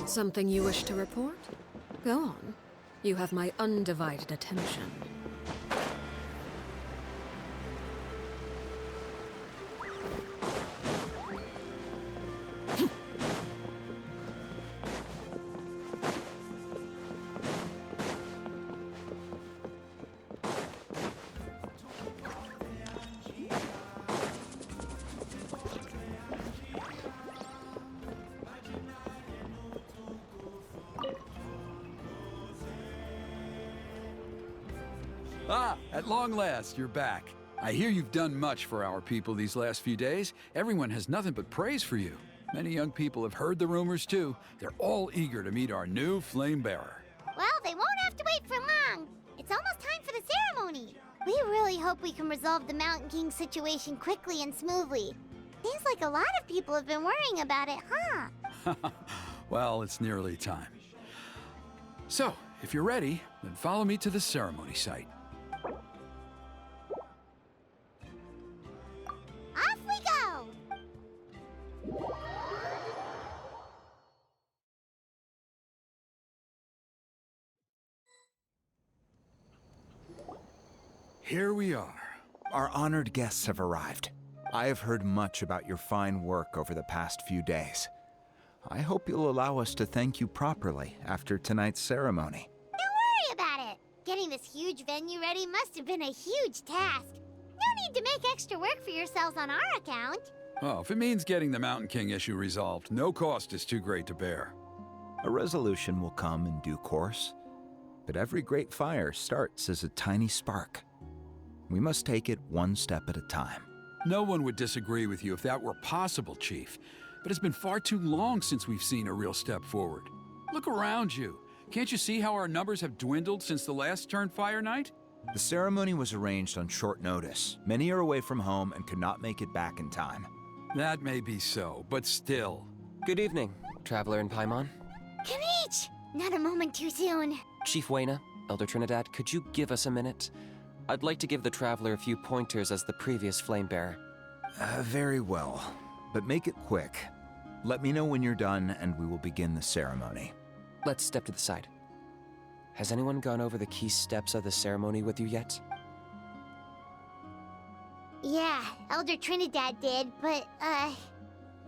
Something you wish to report? Go on. You have my undivided attention. Ah, at long last, you're back. I hear you've done much for our people these last few days. Everyone has nothing but praise for you. Many young people have heard the rumors, too. They're all eager to meet our new flame bearer. Well, they won't have to wait for long. It's almost time for the ceremony. We really hope we can resolve the Mountain King situation quickly and smoothly. Seems like a lot of people have been worrying about it, huh? Well, it's nearly time. So, if you're ready, then follow me to the ceremony site. Off we go! Here we are. Our honored guests have arrived. I have heard much about your fine work over the past few days. I hope you'll allow us to thank you properly after tonight's ceremony. Don't worry about it. Getting this huge venue ready must have been a huge task. No need to make extra work for yourselves on our account. Oh, if it means getting the Mountain King issue resolved, no cost is too great to bear. A resolution will come in due course, but every great fire starts as a tiny spark. We must take it one step at a time. No one would disagree with you if that were possible, Chief. But it's been far too long since we've seen a real step forward. Look around you. Can't you see how our numbers have dwindled since the last Turnfire night? The ceremony was arranged on short notice. Many are away from home and could not make it back in time. That may be so, but still. Good evening, Traveler in Paimon. Kinich! Not a moment too soon. Chief Wayna, Elder Trinidad, could you give us a minute? I'd like to give the Traveler a few pointers as the previous flame bearer. Very well, but make it quick. Let me know when you're done and we will begin the ceremony. Let's step to the side. Has anyone gone over the key steps of the ceremony with you yet? Yeah, Elder Trinidad did, but,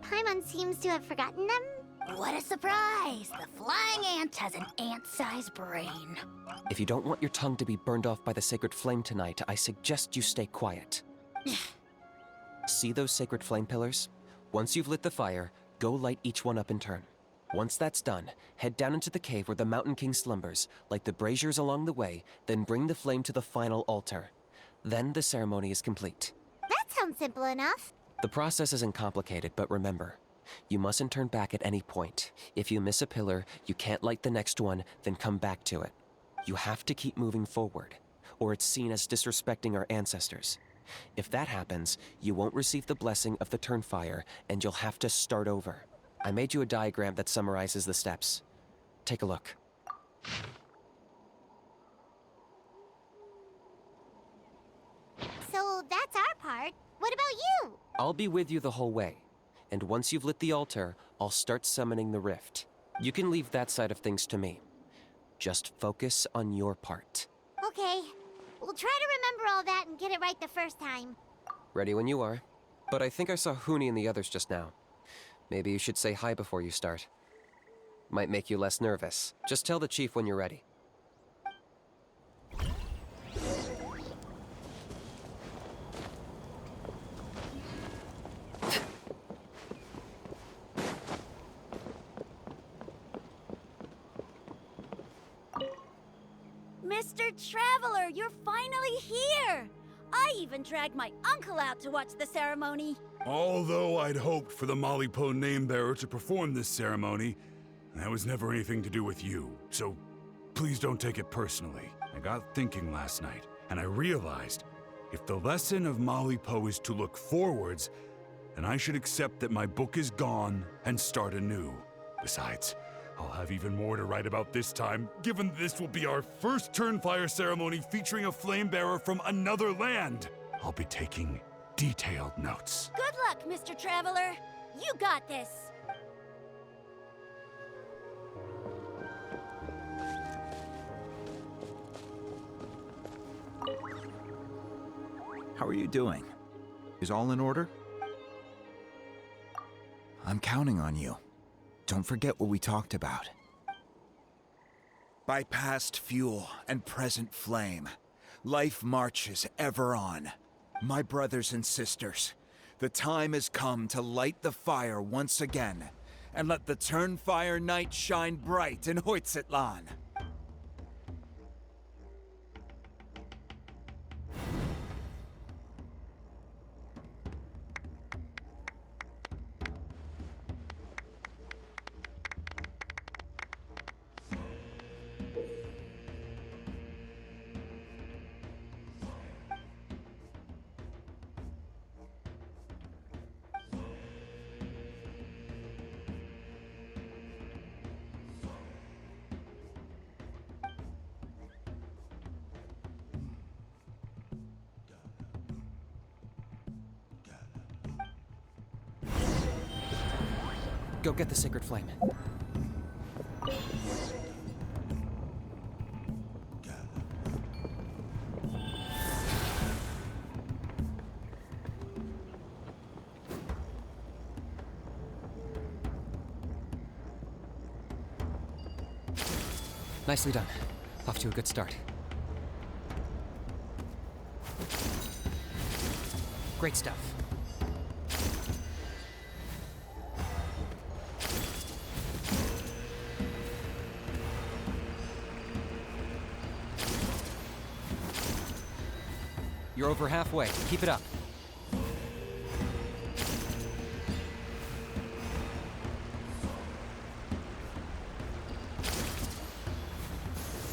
Paimon seems to have forgotten them. What a surprise! The flying ant has an ant-sized brain. If you don't want your tongue to be burned off by the sacred flame tonight, I suggest you stay quiet. See those sacred flame pillars? Once you've lit the fire, go light each one up in turn. Once that's done, head down into the cave where the Mountain King slumbers, light the braziers along the way, then bring the flame to the final altar. Then the ceremony is complete. That sounds simple enough. The process isn't complicated, but remember, you mustn't turn back at any point. If you miss a pillar, you can't light the next one, then come back to it. You have to keep moving forward, or it's seen as disrespecting our ancestors. If that happens, you won't receive the blessing of the Turnfire, and you'll have to start over. I made you a diagram that summarizes the steps. Take a look. So that's our part. What about you? I'll be with you the whole way, and once you've lit the altar, I'll start summoning the rift. You can leave that side of things to me. Just focus on your part. Okay. We'll try to remember all that and get it right the first time. Ready when you are. But I think I saw Huni and the others just now. Maybe you should say hi before you start. Might make you less nervous. Just tell the chief when you're ready. Mr. Traveler, you're finally here! I even dragged my uncle out to watch the ceremony. Although I'd hoped for the Malipo name-bearer to perform this ceremony, that was never anything to do with you, so please don't take it personally. I got thinking last night, and I realized if the lesson of Malipo is to look forwards, then I should accept that my book is gone and start anew. Besides, I'll have even more to write about this time, given this will be our first Turnfire ceremony featuring a flame-bearer from another land. I'll be taking detailed notes. Good luck, Mr. Traveler. You got this. How are you doing? Is all in order? I'm counting on you. Don't forget what we talked about. By past fuel and present flame, life marches ever on. My brothers and sisters, the time has come to light the fire once again, and let the Turnfire night shine bright in Hoytzitlan. Go get the sacred flame. Nicely done. Off to a good start. Great stuff. You're over halfway. Keep it up.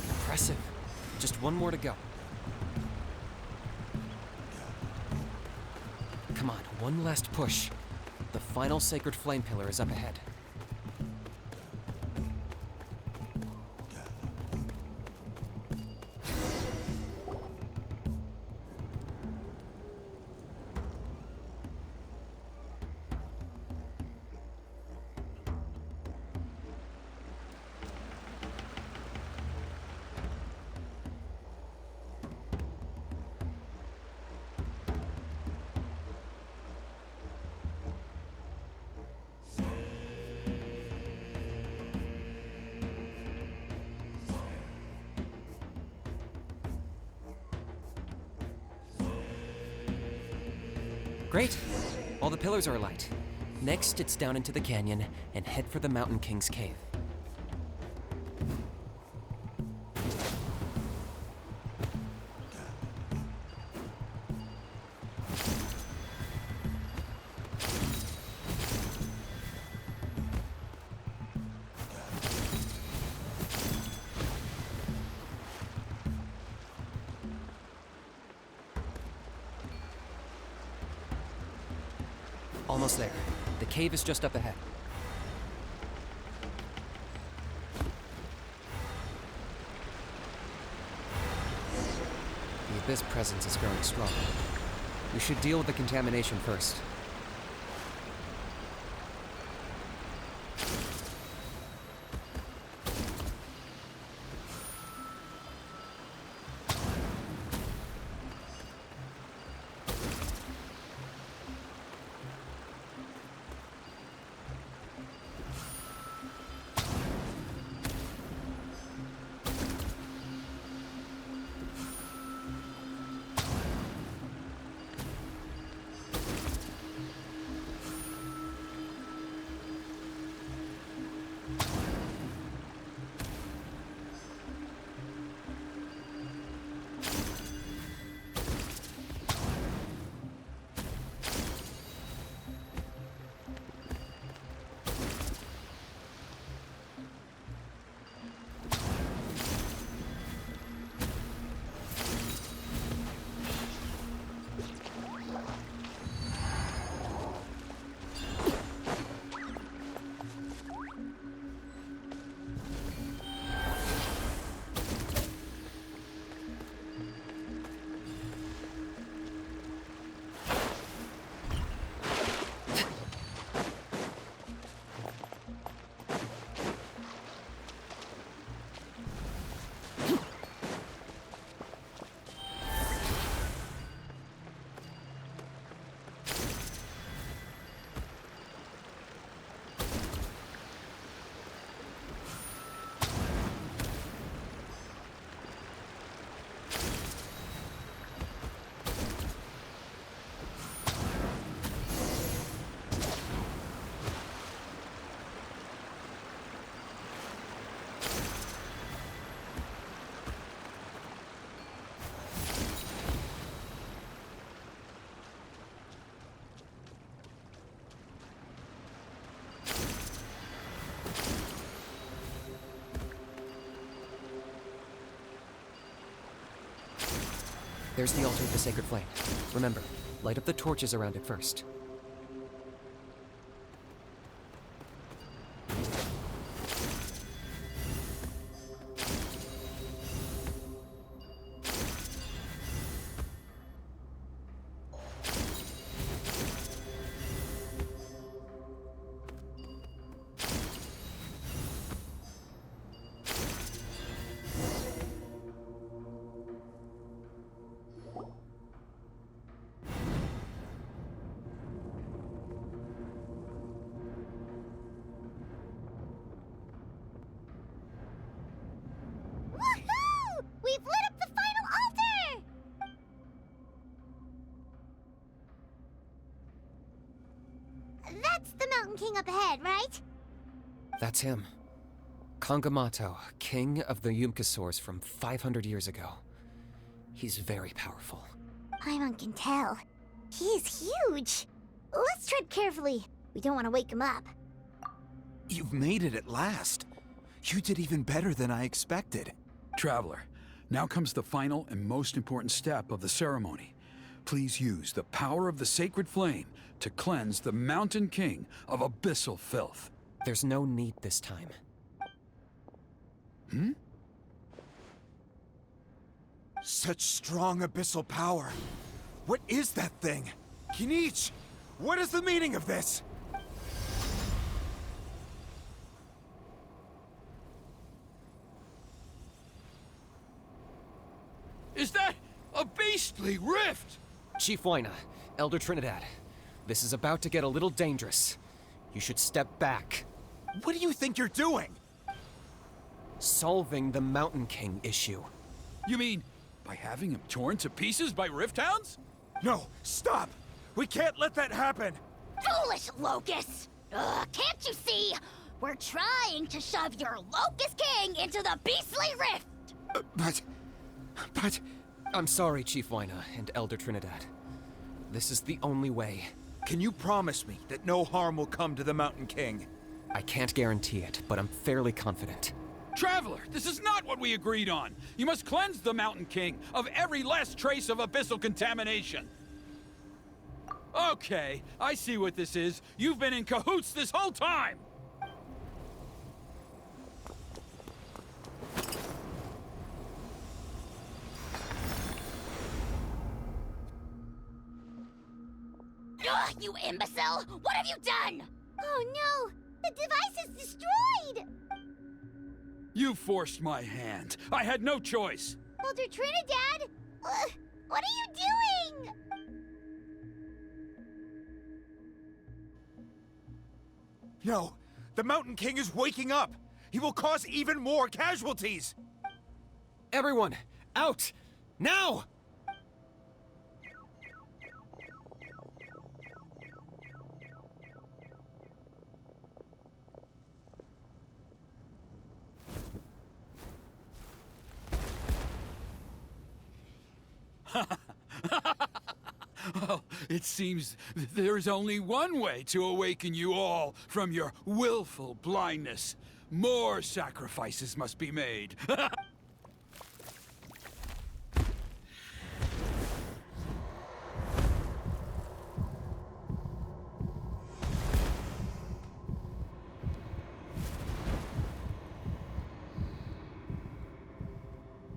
Impressive. Just one more to go. Come on, one last push. The final sacred flame pillar is up ahead. Great! All the pillars are alight. Next, it's down into the canyon and head for the Mountain King's cave. Almost there. The cave is just up ahead. The Abyss presence is growing strong. We should deal with the contamination first. There's the altar of the sacred flame. Remember, light up the torches around it first. Woohoo! We've lit up the final altar! That's the Mountain King up ahead, right? That's him. Kangamato, king of the Yumkasaurs from 500 years ago. He's very powerful. Paimon can tell. He's huge. Let's tread carefully. We don't want to wake him up. You've made it at last. You did even better than I expected. Traveler, now comes the final and most important step of the ceremony. Please use the power of the sacred flame to cleanse the Mountain King of abyssal filth. There's no need this time. Such strong abyssal power. What is that thing? Kinich, what is the meaning of this? Is that a beastly rift? Chief Waina, Elder Trinidad, this is about to get a little dangerous. You should step back. What do you think you're doing? Solving the Mountain King issue. You mean by having him torn to pieces by rift hounds? No, stop! We can't let that happen! Foolish Locust! Can't you see? We're trying to shove your Locust King into the beastly rift! But... I'm sorry, Chief Waina and Elder Trinidad. This is the only way. Can you promise me that no harm will come to the Mountain King? I can't guarantee it, but I'm fairly confident. Traveler, this is not what we agreed on. You must cleanse the Mountain King of every last trace of abyssal contamination. Okay, I see what this is. You've been in cahoots this whole time! Ugh, you imbecile! What have you done? Oh no! The device is destroyed! You forced my hand. I had no choice. Elder Trinidad! What are you doing? No, the Mountain King is waking up! He will cause even more casualties! Everyone, out! Now! Well, it seems there's only one way to awaken you all from your willful blindness. More sacrifices must be made.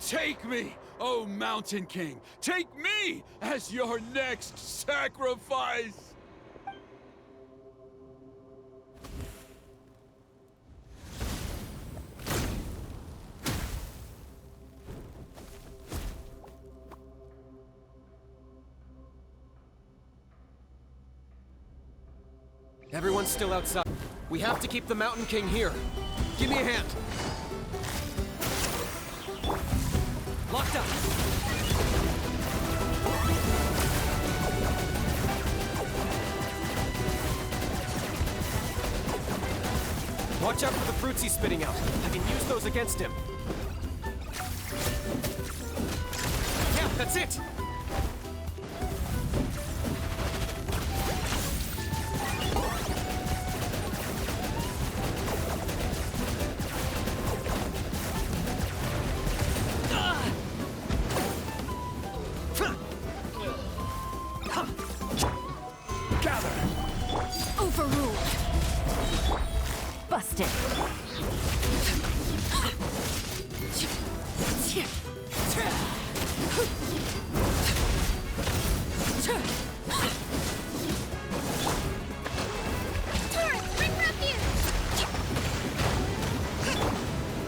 Take me, O Mountain King! Take me as your next sacrifice! Everyone's still outside. We have to keep the Mountain King here. Give me a hand. Locked up. Watch out for the fruits he's spitting out. I can use those against him. Yeah, that's it! wasted.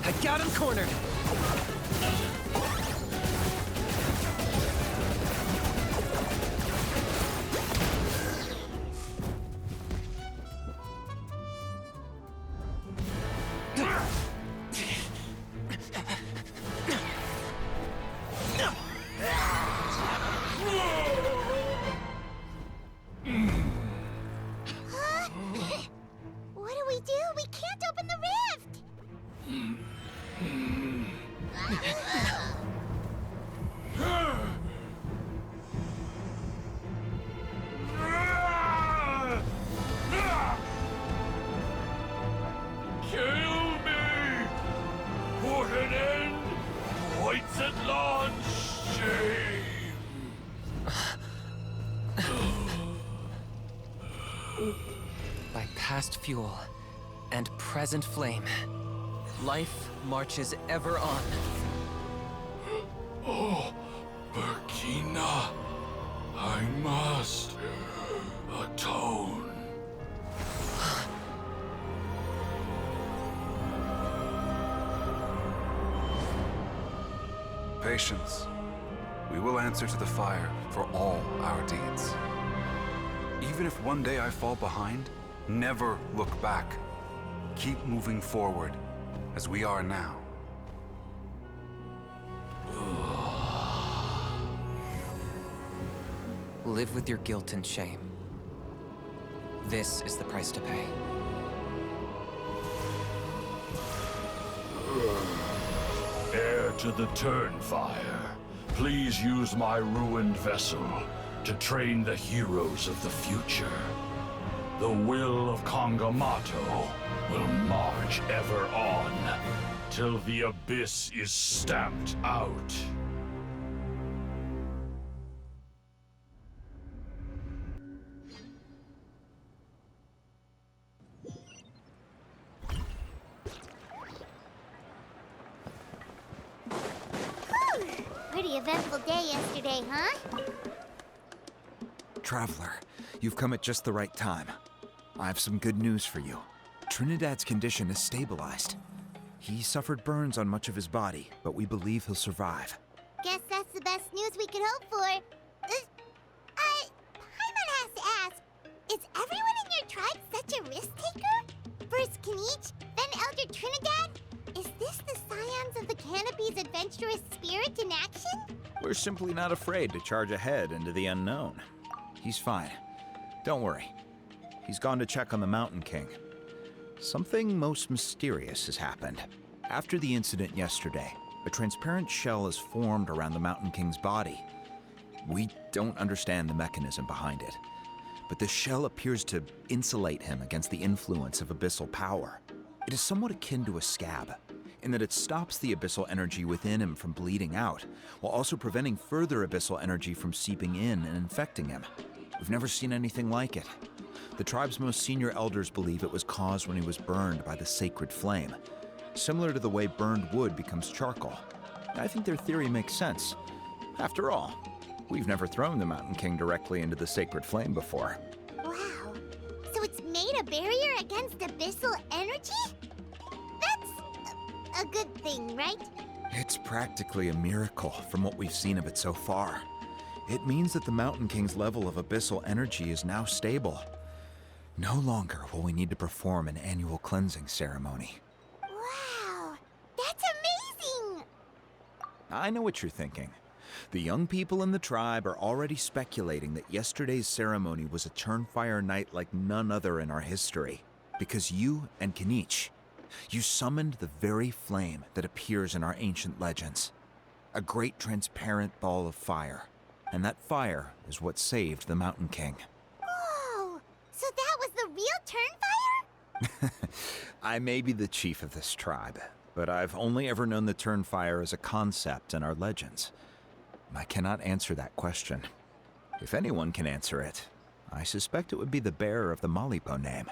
I got him cornered. What do we do? We can't open the rift! Kill me! Put an end to White's at launch! Shame! By past fuel and present flame, life marches ever on. Oh, Burkina, I must atone. Patience. We will answer to the fire for all our deeds. Even if one day I fall behind, never look back. Keep moving forward, as we are now. Live with your guilt and shame. This is the price to pay. Heir to the Turnfire, please use my ruined vessel to train the heroes of the future. The will of Kangamato will march ever on, till the abyss is stamped out. Whew. Pretty eventful day yesterday, huh? Traveler, you've come at just the right time. I have some good news for you. Trinidad's condition is stabilized. He suffered burns on much of his body, but we believe he'll survive. Guess that's the best news we could hope for. Paimon has to ask, is everyone in your tribe such a risk taker? First Kinich, then Elder Trinidad? Is this the scions of the Canopy's adventurous spirit in action? We're simply not afraid to charge ahead into the unknown. He's fine. Don't worry. He's gone to check on the Mountain King. Something most mysterious has happened. After the incident yesterday, a transparent shell is formed around the Mountain King's body. We don't understand the mechanism behind it, but the shell appears to insulate him against the influence of abyssal power. It is somewhat akin to a scab, in that it stops the abyssal energy within him from bleeding out, while also preventing further abyssal energy from seeping in and infecting him. We've never seen anything like it. The tribe's most senior elders believe it was caused when he was burned by the sacred flame, similar to the way burned wood becomes charcoal. I think their theory makes sense. After all, we've never thrown the Mountain King directly into the sacred flame before. Wow. So it's made a barrier against abyssal energy? That's a good thing, right? It's practically a miracle from what we've seen of it so far. It means that the Mountain King's level of abyssal energy is now stable. No longer will we need to perform an annual cleansing ceremony. Wow. That's amazing! I know what you're thinking. The young people in the tribe are already speculating that yesterday's ceremony was a Turnfire night like none other in our history. Because you and Kinich, you summoned the very flame that appears in our ancient legends. A great transparent ball of fire. And that fire is what saved the Mountain King. Whoa! So that was the real Turnfire? I may be the chief of this tribe, but I've only ever known the Turnfire as a concept in our legends. I cannot answer that question. If anyone can answer it, I suspect it would be the bearer of the Malipo name.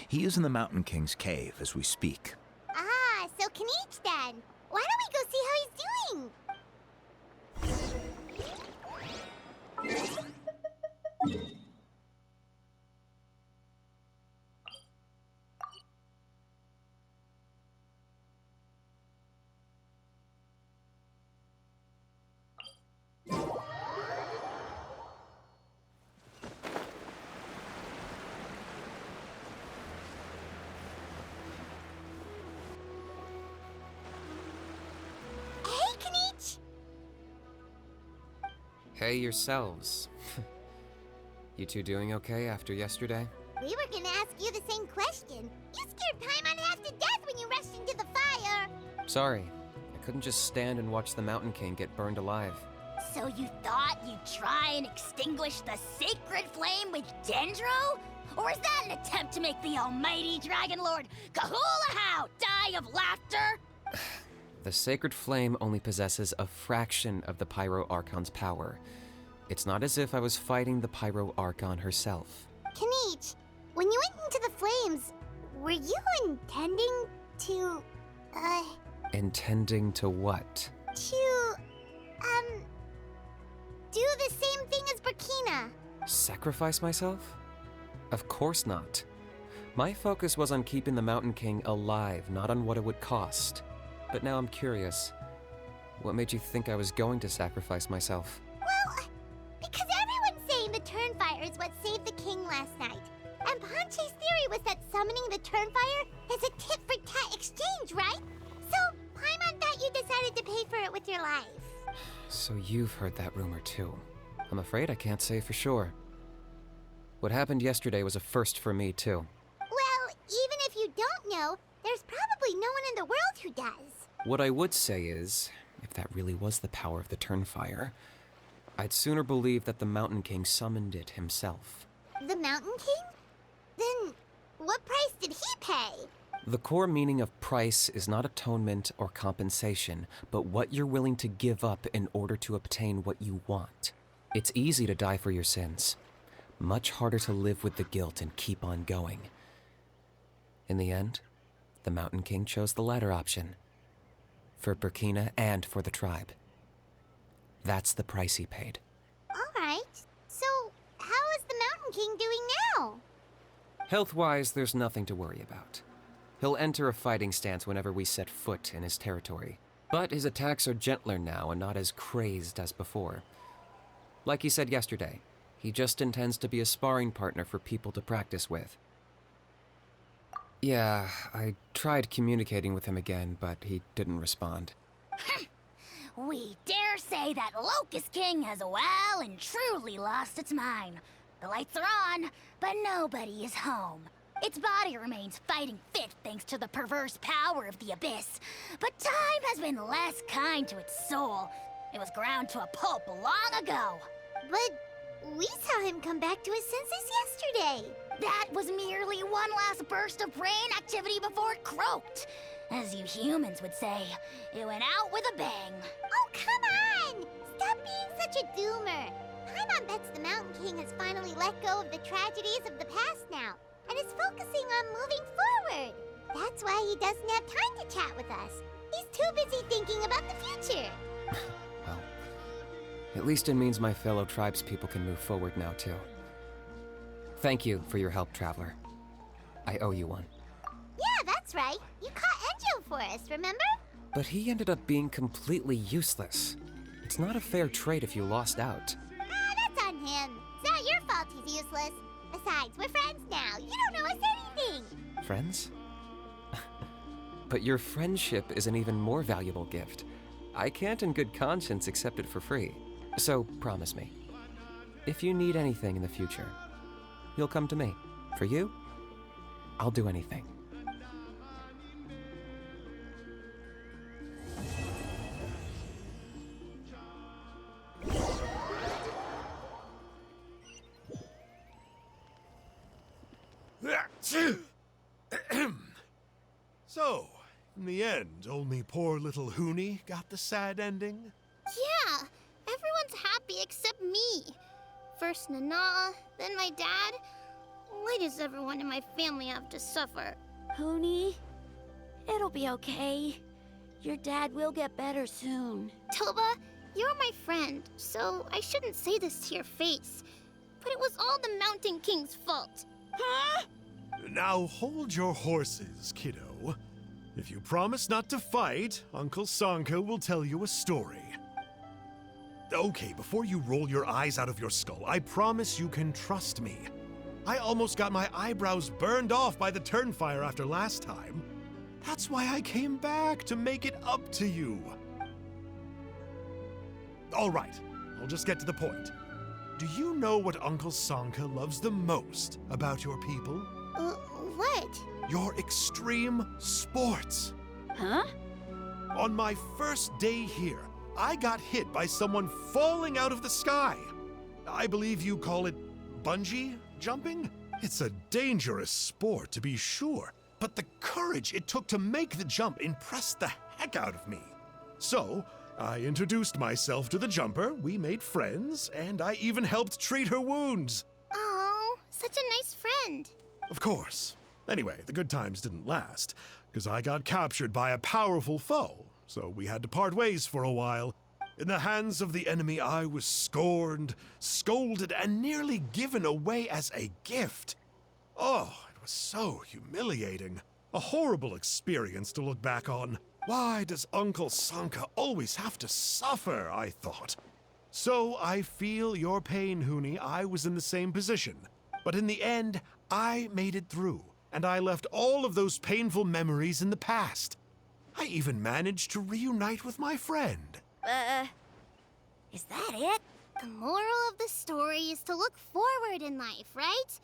He is in the Mountain King's cave as we speak. Ah, so Kinich then. Why don't we go see how he's doing? Hey, Kinich! Hey yourselves. You two doing okay after yesterday? We were gonna ask you the same question. You scared Paimon half to death when you rushed into the fire. Sorry. I couldn't just stand and watch the Mountain King get burned alive. So you thought you'd try and extinguish the sacred flame with Dendro? Or is that an attempt to make the almighty Dragon Lord Kahulahow die of laughter? The sacred flame only possesses a fraction of the Pyro Archon's power. It's not as if I was fighting the Pyro Archon herself. Kinich, when you went into the flames, were you intending to, Intending to what? do the same thing as Burkina? Sacrifice myself? Of course not. My focus was on keeping the Mountain King alive, not on what it would cost. But now I'm curious. What made you think I was going to sacrifice myself? Well, because everyone's saying the Turnfire is what saved the king last night. And Ponche's theory was that summoning the Turnfire is a tit-for-tat exchange, right? So, Paimon thought you decided to pay for it with your life. So you've heard that rumor too. I'm afraid I can't say for sure. What happened yesterday was a first for me too. Well, even if you don't know, there's probably no one in the world who does. What I would say is, if that really was the power of the Turnfire, I'd sooner believe that the Mountain King summoned it himself. The Mountain King? Then, what price did he pay? The core meaning of price is not atonement or compensation, but what you're willing to give up in order to obtain what you want. It's easy to die for your sins. Much harder to live with the guilt and keep on going. In the end, the Mountain King chose the latter option. For Burkina and for the tribe. That's the price he paid. Alright, so how is the Mountain King doing now? Health-wise, there's nothing to worry about. He'll enter a fighting stance whenever we set foot in his territory. But his attacks are gentler now and not as crazed as before. Like he said yesterday, he just intends to be a sparring partner for people to practice with. Yeah, I tried communicating with him again, but he didn't respond. We dare say that Locust King has well and truly lost its mind. The lights are on, but nobody is home. Its body remains fighting fit thanks to the perverse power of the Abyss. But time has been less kind to its soul. It was ground to a pulp long ago. But we saw him come back to his senses yesterday. That was merely one last burst of brain activity before it croaked. As you humans would say, it went out with a bang. Oh, come on! Stop being such a doomer. Paimon bets the Mountain King has finally let go of the tragedies of the past now, and is focusing on moving forward. That's why he doesn't have time to chat with us. He's too busy thinking about the future. Well, at least it means my fellow tribespeople can move forward now, too. Thank you for your help, Traveler. I owe you one. Yeah, that's right. You caught Enjo for us, remember? But he ended up being completely useless. It's not a fair trade if you lost out. Ah, that's on him. It's not your fault he's useless. Besides, we're friends now. You don't owe us anything. Friends? But your friendship is an even more valuable gift. I can't in good conscience accept it for free. So promise me, if you need anything in the future, you'll come to me. For you, I'll do anything. So, in the end, only poor little Hoonie got the sad ending? Yeah, everyone's happy except me. First Nana, then my dad. When Why does everyone in my family have to suffer? Huni, it'll be okay. Your dad will get better soon. Toba, you're my friend, so I shouldn't say this to your face. But it was all the Mountain King's fault. Huh? Now hold your horses, kiddo. If you promise not to fight, Uncle Sanka will tell you a story. Okay, before you roll your eyes out of your skull, I promise you can trust me. I almost got my eyebrows burned off by the Turnfire after last time. That's why I came back, to make it up to you. All right, I'll just get to the point. Do you know what Uncle Sanka loves the most about your people? What? Your extreme sports. Huh? On my first day here, I got hit by someone falling out of the sky. I believe you call it bungee jumping? It's a dangerous sport, to be sure, but the courage it took to make the jump impressed the heck out of me. So, I introduced myself to the jumper, we made friends, and I even helped treat her wounds. Oh, such a nice friend. Of course. Anyway, the good times didn't last, because I got captured by a powerful foe, so we had to part ways for a while. In the hands of the enemy, I was scorned, scolded, and nearly given away as a gift. Oh, it was so humiliating. A horrible experience to look back on. Why does Uncle Sanka always have to suffer, I thought. So I feel your pain, Huni. I was in the same position. But in the end, I made it through, and I left all of those painful memories in the past. I even managed to reunite with my friend. Is that it? The moral of the story is to look forward in life, right?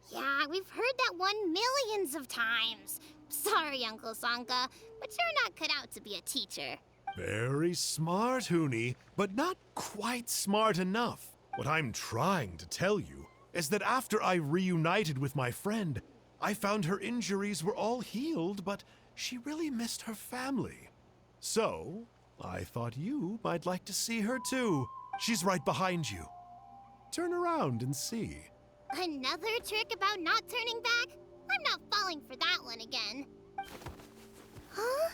Yeah, we've heard that one millions of times. Sorry, Uncle Sanka, but you're not cut out to be a teacher. Very smart, Huni, but not quite smart enough. What I'm trying to tell you is that after I reunited with my friend, I found her injuries were all healed, but she really missed her family. So, I thought you might like to see her too. She's right behind you. Turn around and see. Another trick about not turning back? I'm not falling for that one again. Huh?